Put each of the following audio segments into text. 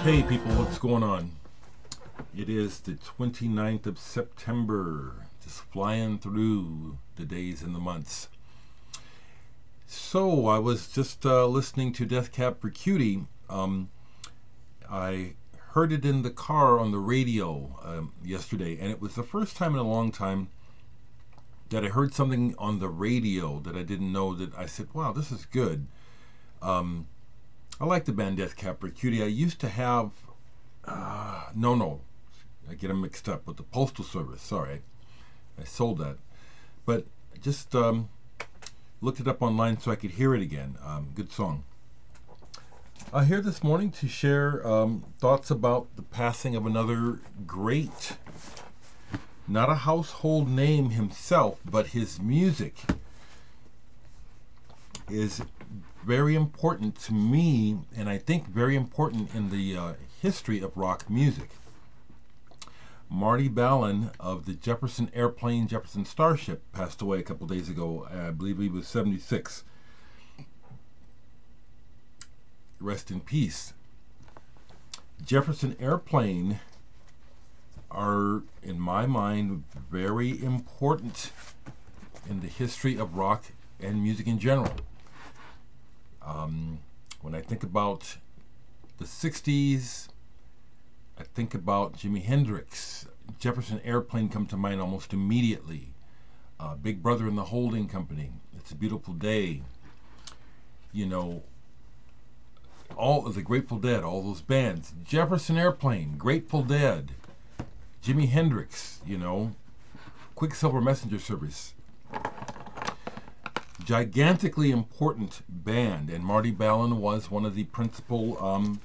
Hey people, what's going on? It is the 29th of September, just flying through the days and the months. So I was just listening to Death Cab for Cutie. I heard it in the car on the radio yesterday, and it was the first time in a long time that I heard something on the radio that I didn't know, that I said, wow, this is good. I like the band Death Cab for Cutie. I used to have, I get them mixed up with the Postal Service. Sorry, I sold that. But just looked it up online so I could hear it again. Good song. I'm here this morning to share thoughts about the passing of another great, not a household name himself, but his music is very important to me, and I think very important in the history of rock music. Marty Balin of the Jefferson Airplane, Jefferson Starship passed away a couple days ago. I believe he was 76. Rest in peace. Jefferson Airplane are, in my mind, very important in the history of rock and music in general. When I think about the 60s, I think about Jimi Hendrix. Jefferson Airplane come to mind almost immediately. Big Brother and the Holding Company, It's a Beautiful Day. You know, all of the Grateful Dead, all those bands. Jefferson Airplane, Grateful Dead, Jimi Hendrix, you know, Quicksilver Messenger Service. Gigantically important band, and Marty Balin was one of the principal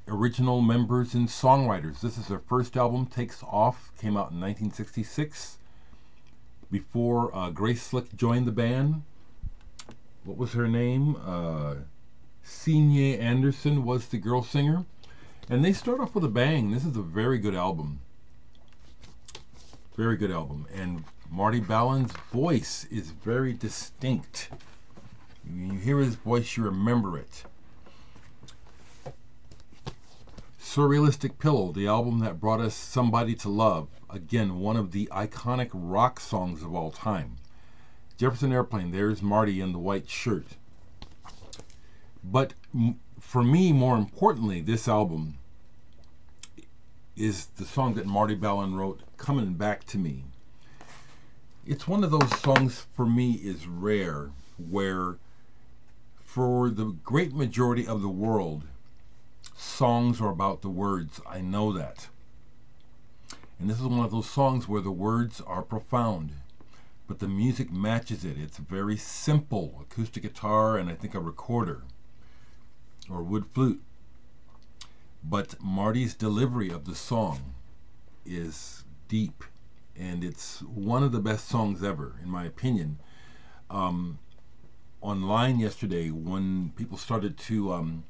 original members and songwriters. This is their first album, Takes Off, came out in 1966, before Grace Slick joined the band. What was her name? Signe Anderson was the girl singer, and they start off with a bang. This is a very good album. Very good album, and Marty Balin's voice is very distinct. When you hear his voice, you remember it. Surrealistic Pillow, the album that brought us Somebody to Love. Again, one of the iconic rock songs of all time. Jefferson Airplane, there's Marty in the white shirt. But for me, more importantly, this album is the song that Marty Balin wrote, Coming Back to Me. It's one of those songs, for me, is rare, where for the great majority of the world, songs are about the words. I know that. And this is one of those songs where the words are profound, but the music matches it. It's very simple. Acoustic guitar and I think a recorder or wood flute. But Marty's delivery of the song is deep, and it's one of the best songs ever, in my opinion. Online yesterday, when people started to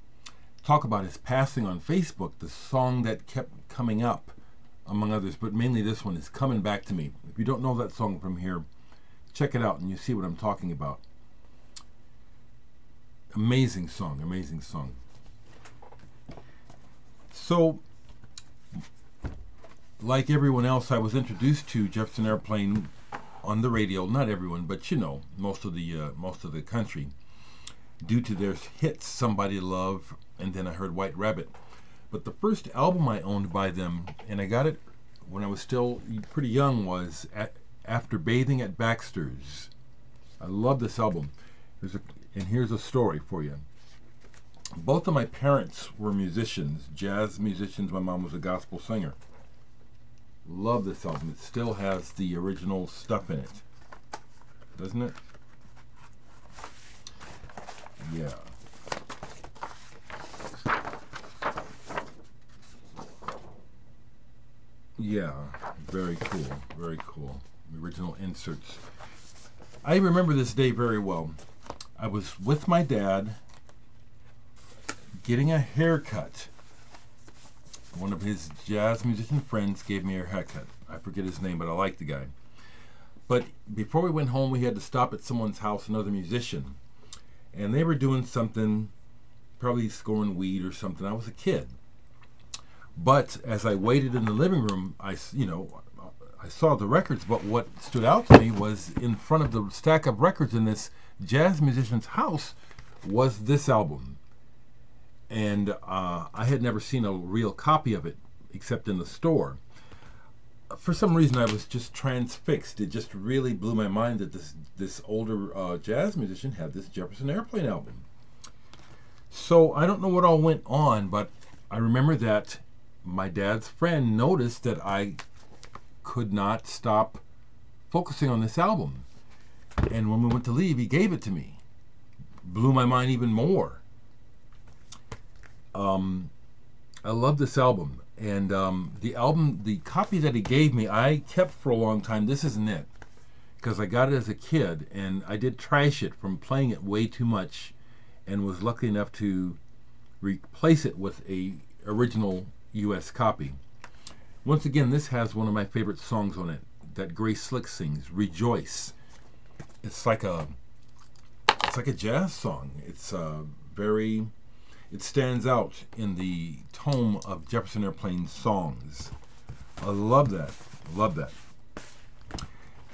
talk about his passing on Facebook, the song that kept coming up, among others, but mainly this one, is Coming Back to Me. If you don't know that song from here, check it out and you see what I'm talking about. Amazing song, amazing song. So, like everyone else, I was introduced to Jefferson Airplane on the radio. Not everyone, but you know, most of the country, due to their hits, Somebody to Love, and then I heard White Rabbit. But the first album I owned by them, and I got it when I was still pretty young, was After Bathing at Baxter's. I love this album. And here's a story for you. Both of my parents were musicians, jazz musicians. My mom was a gospel singer. Love this album. It still has the original stuff in it, doesn't it? Yeah. Yeah, very cool, very cool. The original inserts. I remember this day very well. I was with my dad getting a haircut. One of his jazz musician friends gave me a haircut. I forget his name, but I like the guy. But before we went home, we had to stop at someone's house, another musician. And they were doing something, probably scoring weed or something. I was a kid. But as I waited in the living room, I saw the records, but what stood out to me was in front of the stack of records in this jazz musician's house was this album. And I had never seen a real copy of it except in the store. For some reason, I was just transfixed. It just really blew my mind that this older jazz musician had this Jefferson Airplane album. So I don't know what all went on, but I remember that my dad's friend noticed that I could not stop focusing on this album. And when we went to leave, he gave it to me. Blew my mind even more. I love this album. And the copy that he gave me, I kept for a long time. This isn't it. Because I got it as a kid, and I did trash it from playing it way too much, and was lucky enough to replace it with a original U.S. copy. Once again, this has one of my favorite songs on it that Grace Slick sings, "Rejoice." It's like a jazz song. It stands out in the tome of Jefferson Airplane songs. I love that. Love that.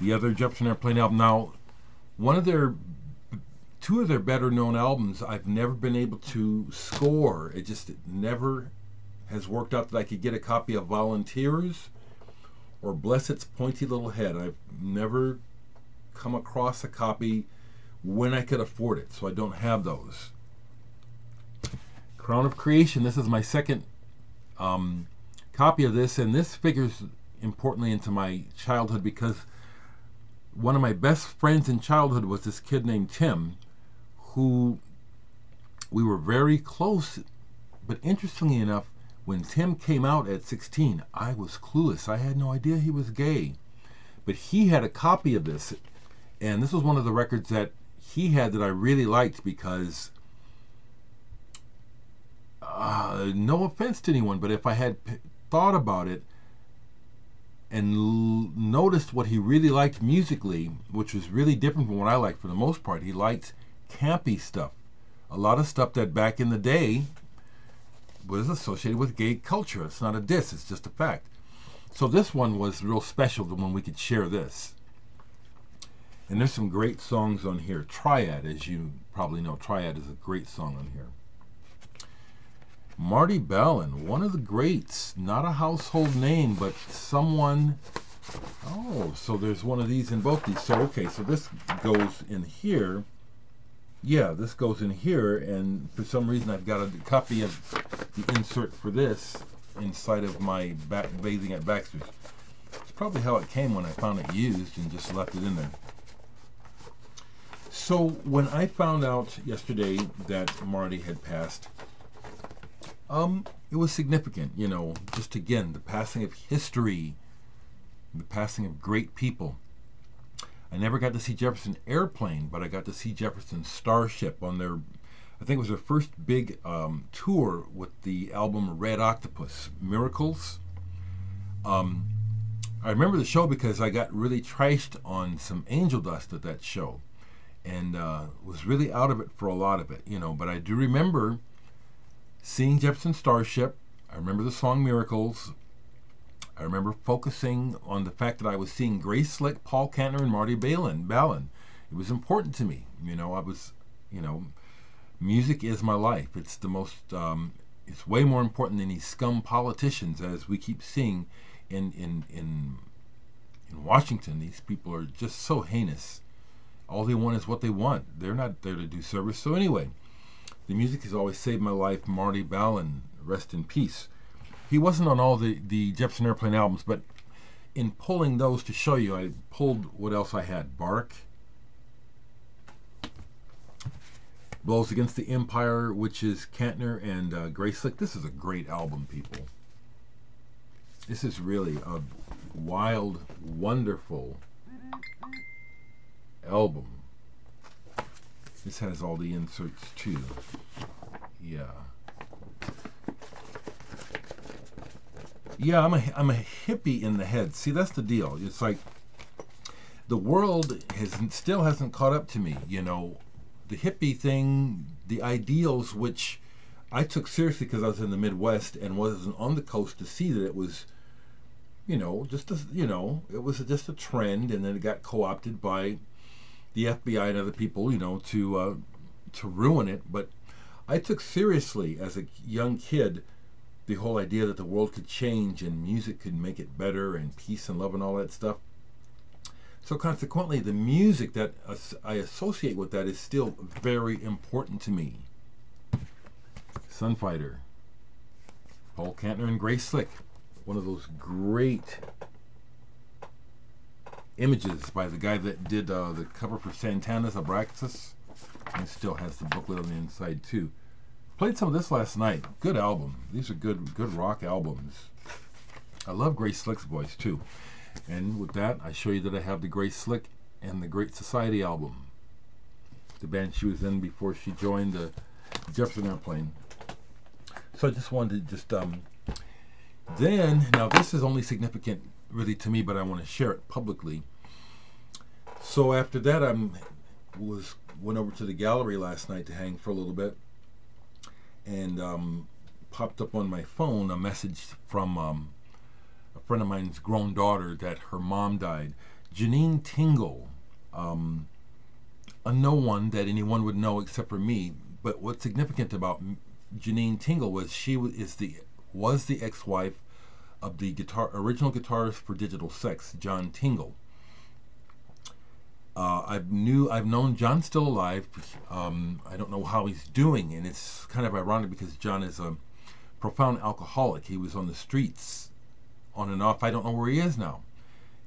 The other Jefferson Airplane album. Now, two of their better known albums, I've never been able to score. It never has worked out that I could get a copy of Volunteers or Bless Its Pointy Little Head. I've never come across a copy when I could afford it, so I don't have those. Crown of Creation, this is my second copy of this, and this figures importantly into my childhood because one of my best friends in childhood was this kid named Tim, who we were very close, but interestingly enough, when Tim came out at 16, I was clueless. I had no idea he was gay. But he had a copy of this, and this was one of the records that he had that I really liked because, no offense to anyone, but if I had thought about it and noticed what he really liked musically, which was really different from what I liked for the most part, he liked campy stuff. A lot of stuff that back in the day was associated with gay culture. It's not a diss, it's just a fact. So this one was real special when we could share this. And there's some great songs on here. Triad, as you probably know, Triad is a great song on here. Marty Balin, one of the greats, not a household name, but someone. Oh, so there's one of these in both these. So okay, so this goes in here. Yeah, this goes in here, and for some reason I've got a copy of the insert for this inside of my Bathing at Baxter's. It's probably how it came when I found it used and just left it in there. So when I found out yesterday that Marty had passed, it was significant, you know, just again, the passing of history, the passing of great people. I never got to see Jefferson Airplane, but I got to see Jefferson Starship on their, I think it was their first big tour with the album Red Octopus, Miracles. I remember the show because I got really trashed on some angel dust at that show, and was really out of it for a lot of it, you know, but I do remember seeing Jefferson Starship. I remember the song Miracles. I remember focusing on the fact that I was seeing Grace Slick, Paul Kantner, and Marty Balin. It was important to me. You know, music is my life. It's the most, it's way more important than these scum politicians, as we keep seeing in Washington. These people are just so heinous. All they want is what they want. They're not there to do service. So anyway, the music has always saved my life. Marty Balin, rest in peace. He wasn't on all the Jefferson Airplane albums, but in pulling those to show you, I pulled what else I had. Bark, Blows Against the Empire, which is Kantner and Grace Slick. This is a great album, people. This is really a wild, wonderful album. This has all the inserts too. Yeah. Yeah, I'm a hippie in the head. See, that's the deal. It's like the world still hasn't caught up to me. You know, the hippie thing, the ideals which I took seriously because I was in the Midwest and wasn't on the coast to see that it was, it was just a trend, and then it got co-opted by the FBI and other people, to ruin it. But I took seriously as a young kid the whole idea that the world could change and music could make it better, and peace and love and all that stuff. So consequently, the music that I associate with that is still very important to me. Sunfighter, Paul Kantner and Grace Slick. One of those great images by the guy that did the cover for Santana's Abraxas. He still has the booklet on the inside too. Played some of this last night. Good album. These are good rock albums. I love Grace Slick's voice too. And with that, I show you that I have the Grace Slick and the Great Society album. The band she was in before she joined the Jefferson Airplane. So I just wanted to now this is only significant really to me, but I want to share it publicly. So after that, went over to the gallery last night to hang for a little bit, and popped up on my phone a message from a friend of mine's grown daughter that her mom died. Janine Tingle, a no one that anyone would know except for me. But what's significant about Janine Tingle was she was the ex-wife of the original guitarist for Digital Sex, John Tingle. I've known John's still alive. I don't know how he's doing, and it's kind of ironic because John is a profound alcoholic. He was on the streets on and off. I don't know where he is now.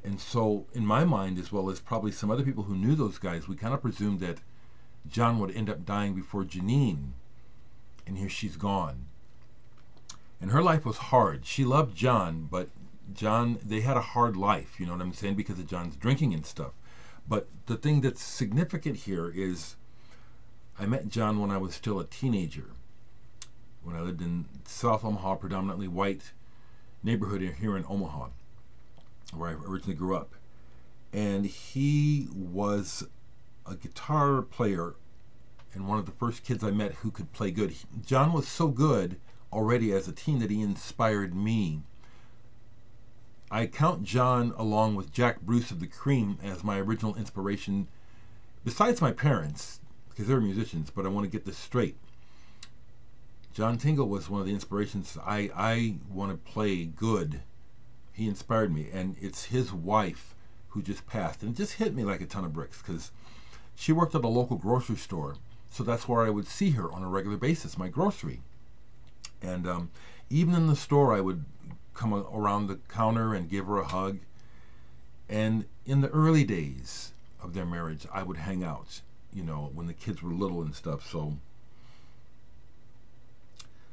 And so in my mind, as well as probably some other people who knew those guys, we kind of presumed that John would end up dying before Janine, and here she's gone. And her life was hard. She loved John, but they had a hard life, you know what I'm saying, because of John's drinking and stuff. But the thing that's significant here is I met John when I was still a teenager, when I lived in South Omaha, predominantly white neighborhood here in Omaha, where I originally grew up. And he was a guitar player and one of the first kids I met who could play good. John was so good already as a teen that he inspired me. I count John along with Jack Bruce of the Cream as my original inspiration, besides my parents, because they're musicians, but I want to get this straight. John Tingle was one of the inspirations. I want to play good. He inspired me, and it's his wife who just passed. And it just hit me like a ton of bricks, because she worked at a local grocery store, so that's where I would see her on a regular basis, my grocery. And even in the store, I would come around the counter and give her a hug. And in the early days of their marriage, I would hang out, you know, when the kids were little and stuff.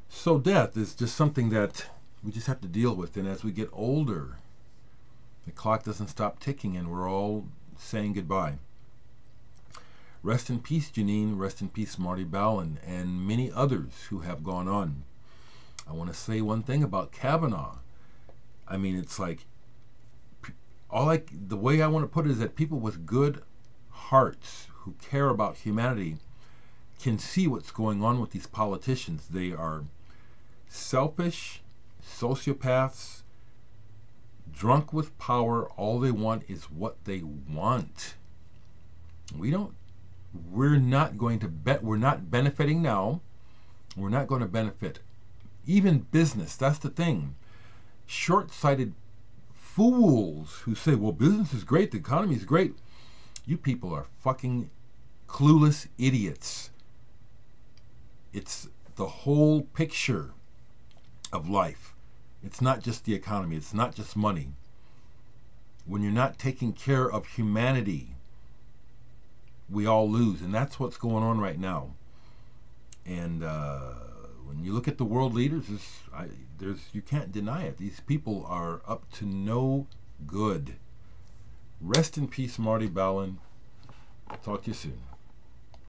So death is just something that we just have to deal with. And as we get older, the clock doesn't stop ticking, and we're all saying goodbye. Rest in peace, Janine. Rest in peace, Marty Ballin, and many others who have gone on. I want to say one thing about Kavanaugh. I mean, it's like, the way I want to put it is that people with good hearts who care about humanity can see what's going on with these politicians. They are selfish, sociopaths, drunk with power. All they want is what they want. We're not benefiting now. We're not going to benefit. Even business, that's the thing. Short-sighted fools who say, well, business is great, the economy is great. You people are fucking clueless idiots. It's the whole picture of life. It's not just the economy. It's not just money. When you're not taking care of humanity, we all lose. And that's what's going on right now. And when you look at the world leaders, you can't deny it. These people are up to no good. Rest in peace, Marty Ballin. Talk to you soon.